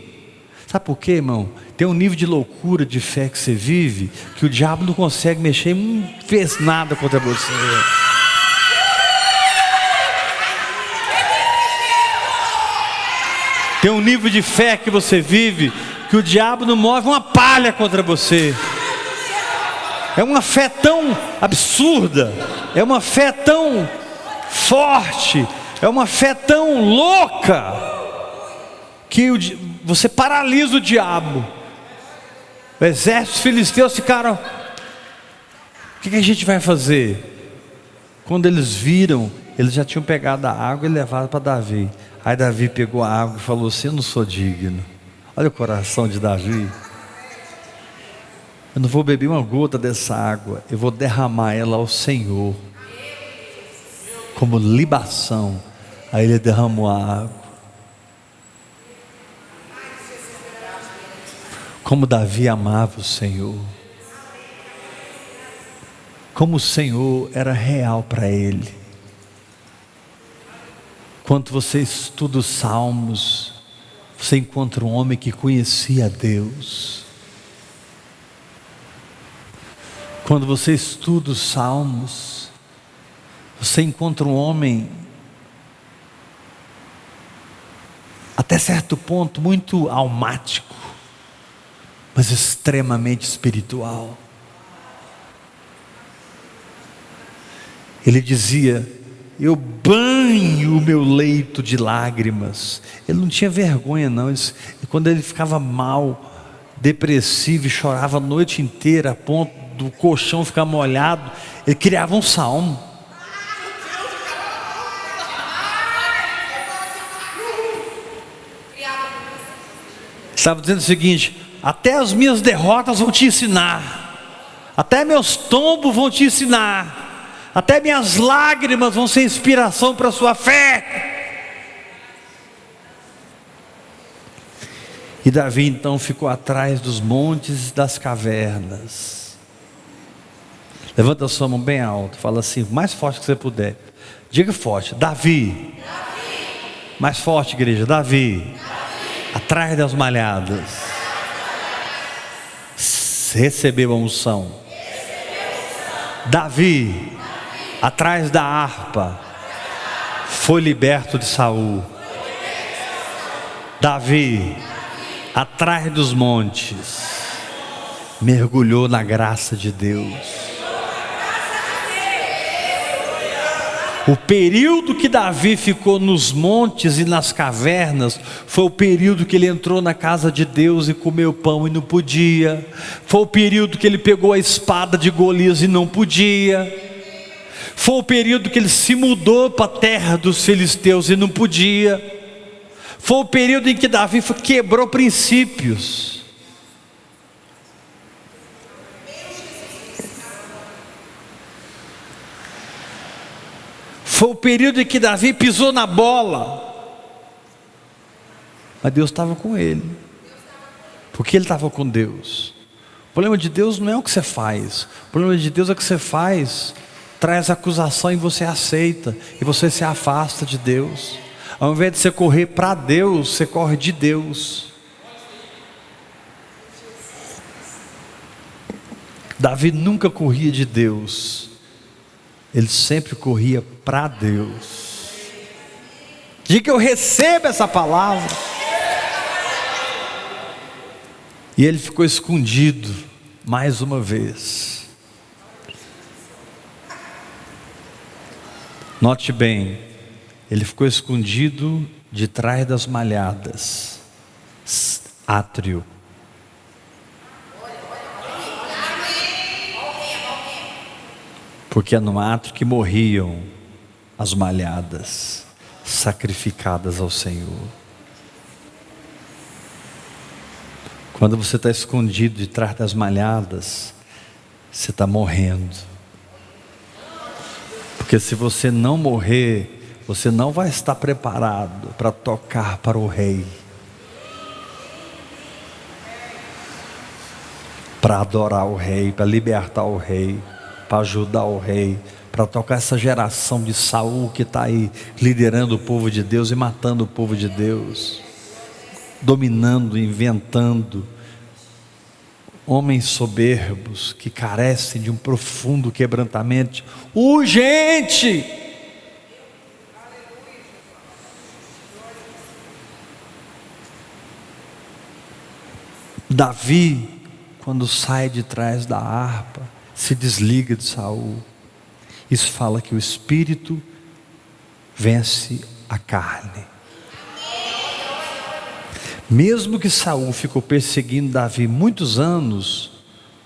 Sabe por quê, irmão? Tem um nível de loucura, de fé que você vive, que o diabo não consegue mexer, não fez nada contra você. Tem um nível de fé que você vive, que o diabo não move uma palha contra você. É uma fé tão absurda, é uma fé tão forte, é uma fé tão louca, que você paralisa o diabo. O exército filisteu ficaram: o que a gente vai fazer? Quando eles viram, eles já tinham pegado a água e levado para Davi. Aí Davi pegou a água e falou assim: eu não sou digno. Olha o coração de Davi. Eu não vou beber uma gota dessa água, eu vou derramar ela ao Senhor como libação. Aí ele derramou a água. Como Davi amava o Senhor, como o Senhor era real para ele. Quando você estuda os Salmos, você encontra um homem que conhecia Deus. Quando você estuda os Salmos, você encontra um homem, até certo ponto, muito almático, mas extremamente espiritual. Ele dizia: eu banho o meu leito de lágrimas. Ele não tinha vergonha não. Quando ele ficava mal, depressivo, e chorava a noite inteira, a ponto do colchão ficar molhado, ele criava um salmo. Estava dizendo o seguinte: até as minhas derrotas vão te ensinar, até meus tombos vão te ensinar, até minhas lágrimas vão ser inspiração para a sua fé. E Davi então ficou atrás dos montes e das cavernas. Levanta a sua mão bem alto, fala assim, mais forte que você puder. Diga forte: Davi. Mais forte, igreja: Davi. Atrás das malhadas recebeu a unção. Davi, atrás da harpa, foi liberto de Saul. Davi, atrás dos montes, mergulhou na graça de Deus. O período que Davi ficou nos montes e nas cavernas foi o período que ele entrou na casa de Deus e comeu pão e não podia. Foi o período que ele pegou a espada de Golias e não podia. Foi o período que ele se mudou para a terra dos filisteus e não podia. Foi o período em que Davi quebrou princípios. Foi o período em que Davi pisou na bola. Mas Deus estava com ele, porque ele estava com Deus. O problema de Deus não é o que você faz. O problema de Deus é o que você faz traz acusação e você aceita, e você se afasta de Deus. Ao invés de você correr para Deus, você corre de Deus. Davi nunca corria de Deus, ele sempre corria para Deus. Diga: eu recebo essa palavra. E ele ficou escondido mais uma vez. Note bem, ele ficou escondido de trás das malhadas, átrio. Porque é no átrio que morriam as malhadas, sacrificadas ao Senhor. Quando você está escondido de trás das malhadas, você está morrendo. Porque se você não morrer, você não vai estar preparado para tocar para o Rei, para adorar o Rei, para libertar o Rei, para ajudar o Rei, para tocar essa geração de Saul que está aí liderando o povo de Deus e matando o povo de Deus, dominando, inventando. Homens soberbos que carecem de um profundo quebrantamento urgente. Davi, quando sai de trás da harpa, se desliga de Saul. Isso fala que o espírito vence a carne. Mesmo que Saul ficou perseguindo Davi muitos anos,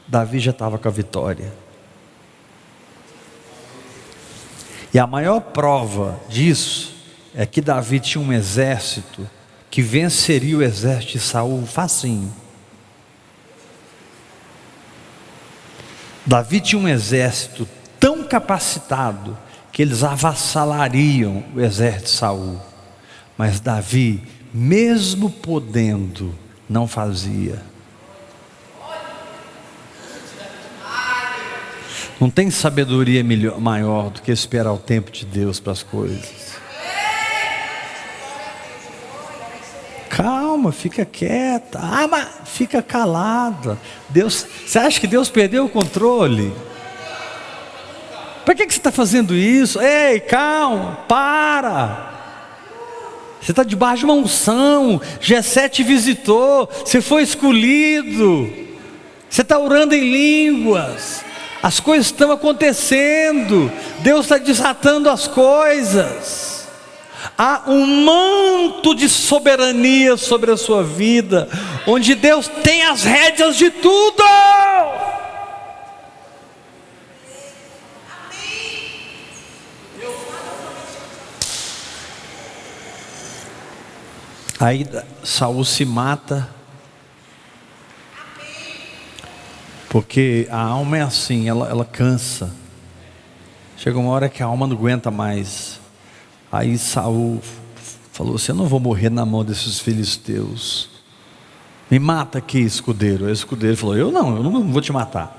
Davi já estava com a vitória. E a maior prova disso é que Davi tinha um exército que venceria o exército de Saul facinho. Davi tinha um exército tão capacitado que eles avassalariam o exército de Saul. Mas Davi, mesmo podendo, não fazia. Não tem sabedoria maior do que esperar o tempo de Deus para as coisas. Calma, fica quieta. Mas fica calada. Deus, você acha que Deus perdeu o controle? Para que você está fazendo isso? Ei, calma, para. Você está debaixo de uma unção. Jessé te visitou. Você foi escolhido. Você está orando em línguas. As coisas estão acontecendo. Deus está desatando as coisas. Há um manto de soberania sobre a sua vida, onde Deus tem as rédeas de tudo. Aí Saul se mata, porque a alma é assim, ela cansa. Chega uma hora que a alma não aguenta mais. Aí Saul falou assim: eu não vou morrer na mão desses filisteus, me mata aqui, escudeiro. Aí o escudeiro falou: eu não vou te matar.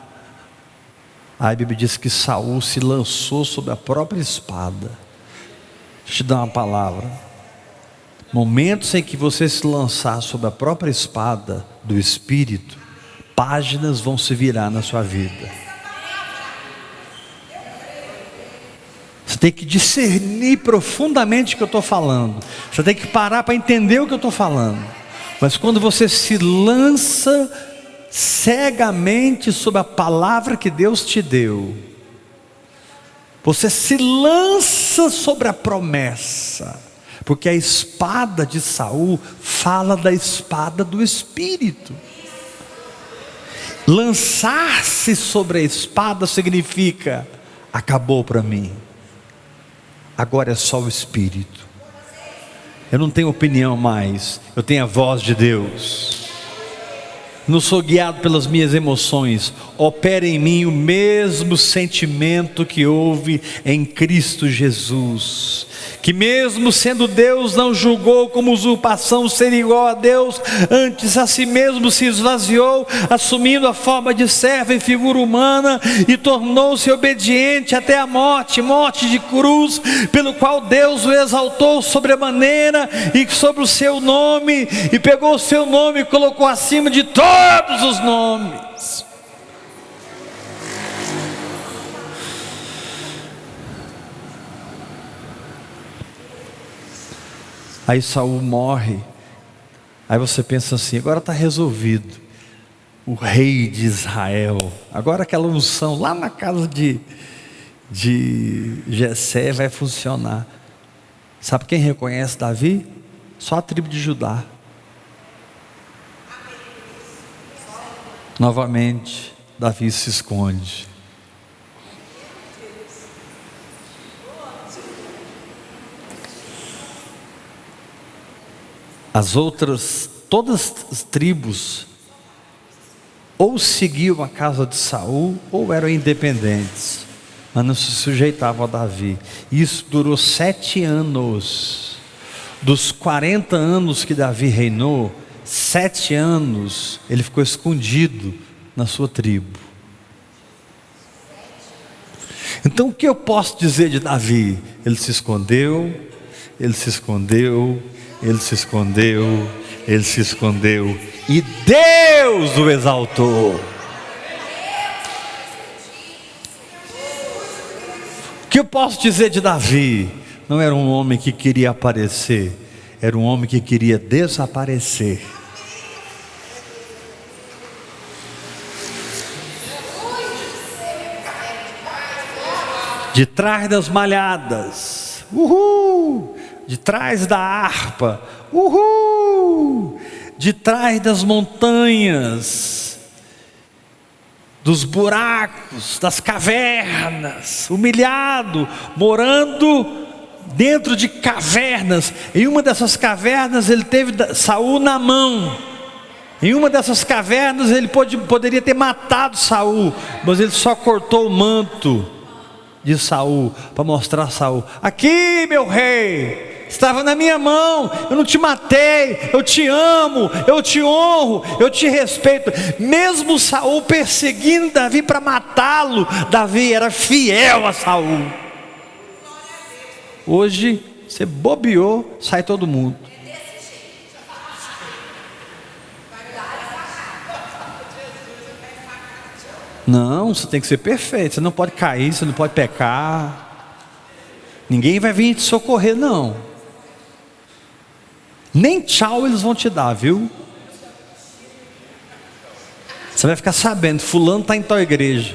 Aí a Bíblia diz que Saul se lançou sobre a própria espada. Deixa eu te dar uma palavra. Momentos em que você se lançar sobre a própria espada do Espírito, páginas vão se virar na sua vida. Você tem que discernir profundamente o que eu estou falando. Você tem que parar para entender o que eu estou falando. Mas quando você se lança cegamente sobre a palavra que Deus te deu, você se lança sobre a promessa. Porque a espada de Saul fala da espada do Espírito. Lançar-se sobre a espada significa: acabou para mim, agora é só o Espírito. Eu não tenho opinião mais, eu tenho a voz de Deus. Não sou guiado pelas minhas emoções. Opera em mim o mesmo sentimento que houve em Cristo Jesus, que mesmo sendo Deus não julgou como usurpação ser igual a Deus, antes a si mesmo se esvaziou, assumindo a forma de servo em figura humana, e tornou-se obediente até a morte, morte de cruz, pelo qual Deus o exaltou sobremaneira e sobre o seu nome, e pegou o seu nome e colocou acima de todos os nomes. Aí Saul morre. Aí você pensa assim: agora está resolvido. O rei de Israel. Agora aquela unção lá na casa de Jessé vai funcionar. Sabe quem reconhece Davi? Só a tribo de Judá. Novamente, Davi se esconde. As outras, todas as tribos, ou seguiam a casa de Saul, ou eram independentes, mas não se sujeitavam a Davi. Isso durou 7 anos. Dos 40 anos que Davi reinou, 7 anos ele ficou escondido na sua tribo. Então o que eu posso dizer de Davi? Ele se escondeu, ele se escondeu, ele se escondeu, ele se escondeu, e Deus o exaltou. O que eu posso dizer de Davi? Não era um homem que queria aparecer, era um homem que queria desaparecer. De trás das malhadas, uhul! De trás da harpa, uhul! De trás das montanhas, dos buracos, das cavernas, humilhado, morando dentro de cavernas. Em uma dessas cavernas ele teve Saul na mão. Em uma dessas cavernas ele poderia ter matado Saul, mas ele só cortou o manto de Saul para mostrar a Saul: aqui, meu rei, estava na minha mão, eu não te matei, eu te amo, eu te honro, eu te respeito. Mesmo Saul perseguindo Davi para matá-lo, Davi era fiel a Saul. Hoje você bobeou, sai todo mundo. Não, você tem que ser perfeito, você não pode cair, você não pode pecar. Ninguém vai vir te socorrer, não. Nem tchau eles vão te dar, viu? Você vai ficar sabendo, fulano está em tal igreja.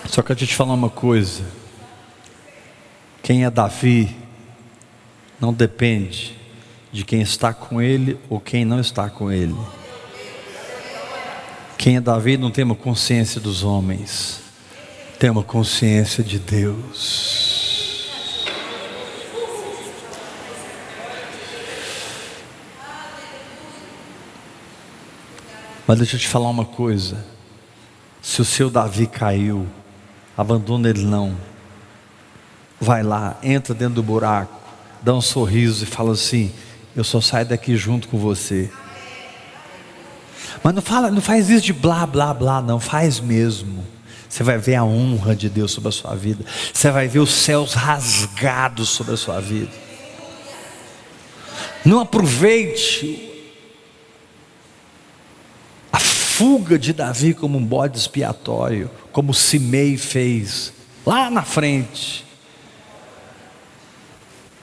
Só que eu te falar uma coisa: quem é Davi não depende de quem está com ele ou quem não está com ele. Quem é Davi não tem uma consciência dos homens, tem uma consciência de Deus. Mas deixa eu te falar uma coisa: se o seu Davi caiu, abandona ele não. Vai lá, entra dentro do buraco, dá um sorriso e fala assim: eu só saio daqui junto com você. Mas não faz isso de blá blá blá, não, faz mesmo. Você vai ver a honra de Deus sobre a sua vida, você vai ver os céus rasgados sobre a sua vida. Não aproveite a fuga de Davi como um bode expiatório, como Simei fez lá na frente,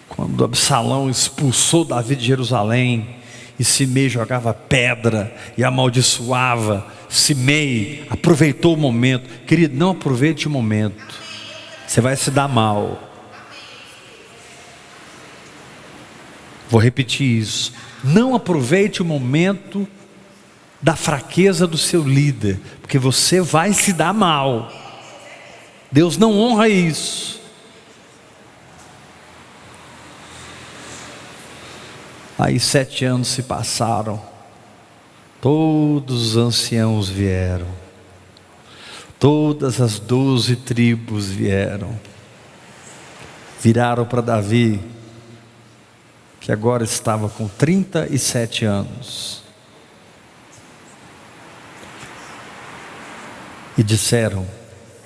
quando Absalão expulsou Davi de Jerusalém, e Simei jogava pedra e amaldiçoava. Simei aproveitou o momento. Querido, não aproveite o momento, você vai se dar mal. Vou repetir isso: não aproveite o momento da fraqueza do seu líder, porque você vai se dar mal. Deus não honra isso. Aí 7 anos se passaram, todos os anciãos vieram, todas as 12 tribos vieram, viraram para Davi, que agora estava com 37 anos, e disseram: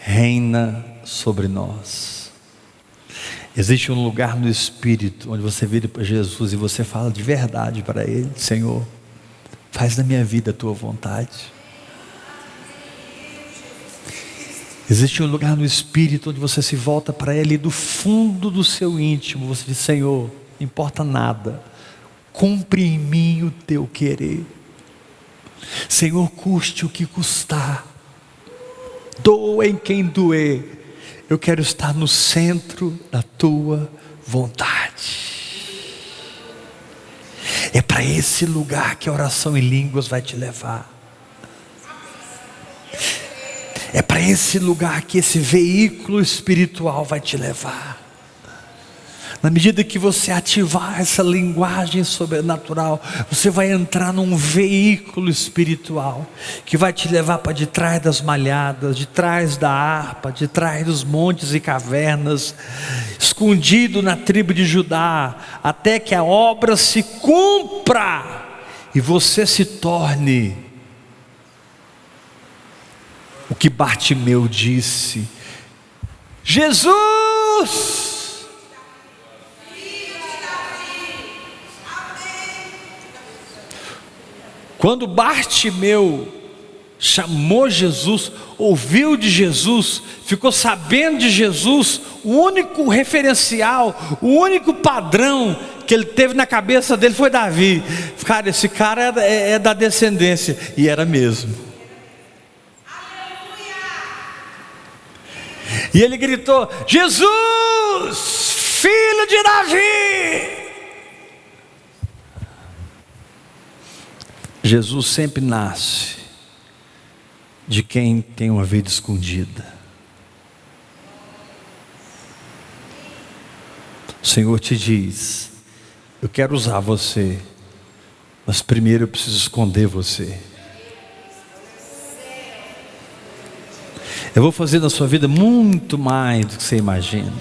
reina sobre nós. Existe um lugar no Espírito onde você vira para Jesus e você fala de verdade para Ele: Senhor, faz na minha vida a Tua vontade. Existe um lugar no Espírito onde você se volta para Ele e do fundo do seu íntimo você diz: Senhor, não importa nada, cumpre em mim o Teu querer. Senhor, custe o que custar, doa em quem doer, eu quero estar no centro da tua vontade. É para esse lugar que a oração em línguas vai te levar. É para esse lugar que esse veículo espiritual vai te levar. Na medida que você ativar essa linguagem sobrenatural, você vai entrar num veículo espiritual que vai te levar para de trás das malhadas, de trás da harpa, de trás dos montes e cavernas, escondido na tribo de Judá, até que a obra se cumpra e você se torne o que Bartimeu disse: Jesus! Quando Bartimeu chamou Jesus, ouviu de Jesus, ficou sabendo de Jesus, o único referencial, o único padrão que ele teve na cabeça dele foi Davi. Cara, esse cara é da descendência, e era mesmo. E ele gritou: Jesus, filho de Davi! Jesus sempre nasce de quem tem uma vida escondida. O Senhor te diz: eu quero usar você, mas primeiro eu preciso esconder você. Eu vou fazer na sua vida muito mais do que você imagina.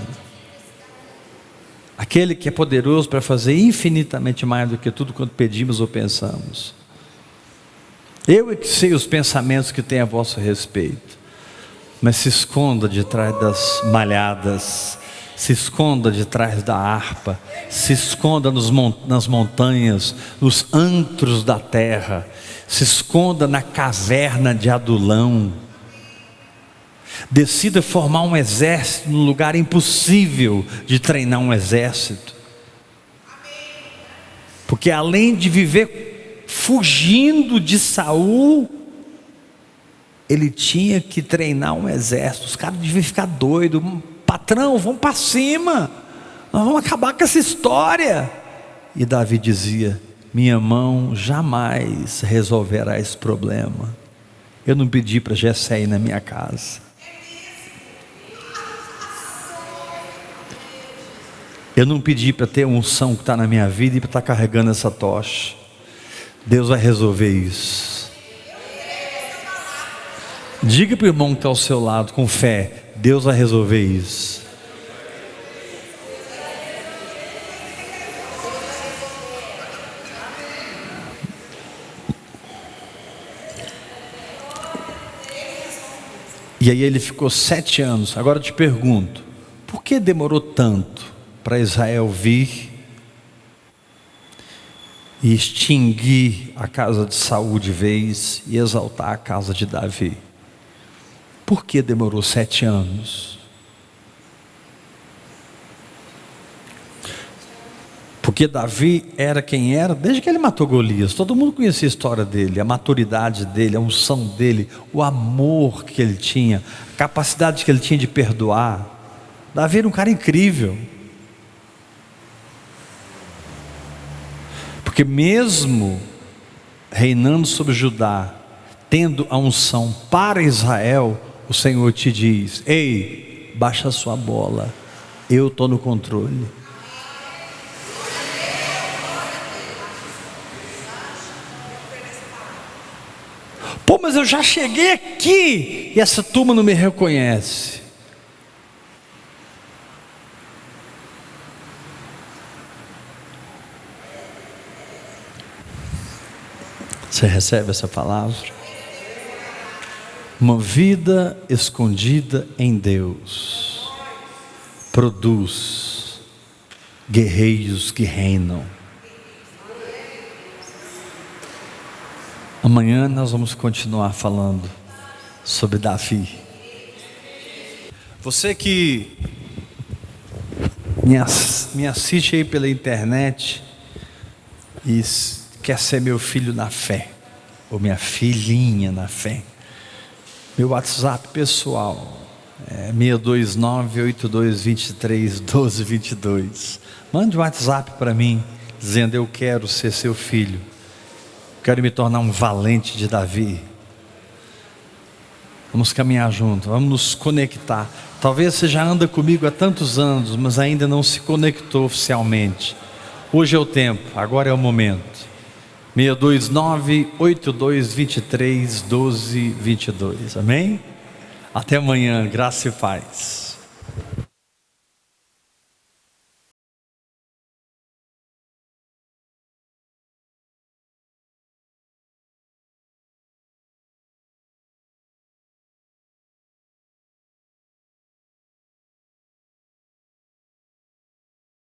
Aquele que é poderoso para fazer infinitamente mais do que tudo quanto pedimos ou pensamos. Eu é que sei os pensamentos que tenho a vosso respeito. Mas se esconda de trás das malhadas, se esconda de trás da harpa, se esconda nas montanhas, nos antros da terra, se esconda na caverna de Adulão. Decida formar um exército no lugar impossível de treinar um exército. Porque além de viver fugindo de Saul, ele tinha que treinar um exército. Os caras deviam ficar doidos. Patrão, vamos para cima, nós vamos acabar com essa história. E Davi dizia: minha mão jamais resolverá esse problema. Eu não pedi para Jessé ir na minha casa. Eu não pedi para ter a unção que está na minha vida e para estar carregando essa tocha. Deus vai resolver isso. Diga para o irmão que está ao seu lado com fé: Deus vai resolver isso. E aí ele ficou 7 anos. Agora eu te pergunto: por que demorou tanto para Israel vir e extinguir a casa de Saul de vez e exaltar a casa de Davi? Por que demorou 7 anos? Porque Davi era quem era desde que ele matou Golias. Todo mundo conhecia a história dele, a maturidade dele, a unção dele, o amor que ele tinha, a capacidade que ele tinha de perdoar. Davi era um cara incrível. Porque mesmo reinando sobre Judá, tendo a unção para Israel, o Senhor te diz: ei, baixa a sua bola, eu estou no controle. Pô, mas eu já cheguei aqui e essa turma não me reconhece. Você recebe essa palavra? Uma vida escondida em Deus produz guerreiros que reinam. Amanhã nós vamos continuar falando sobre Davi. Você que me assiste aí pela internet e quer ser meu filho na fé, ou minha filhinha na fé. Meu WhatsApp pessoal é 629-8223-1222. Mande um WhatsApp para mim, dizendo: eu quero ser seu filho, quero me tornar um valente de Davi. Vamos caminhar junto, vamos nos conectar. Talvez você já anda comigo há tantos anos, mas ainda não se conectou oficialmente. Hoje é o tempo, agora é o momento. 629-8223-1222. Amém? Até amanhã, graça e paz.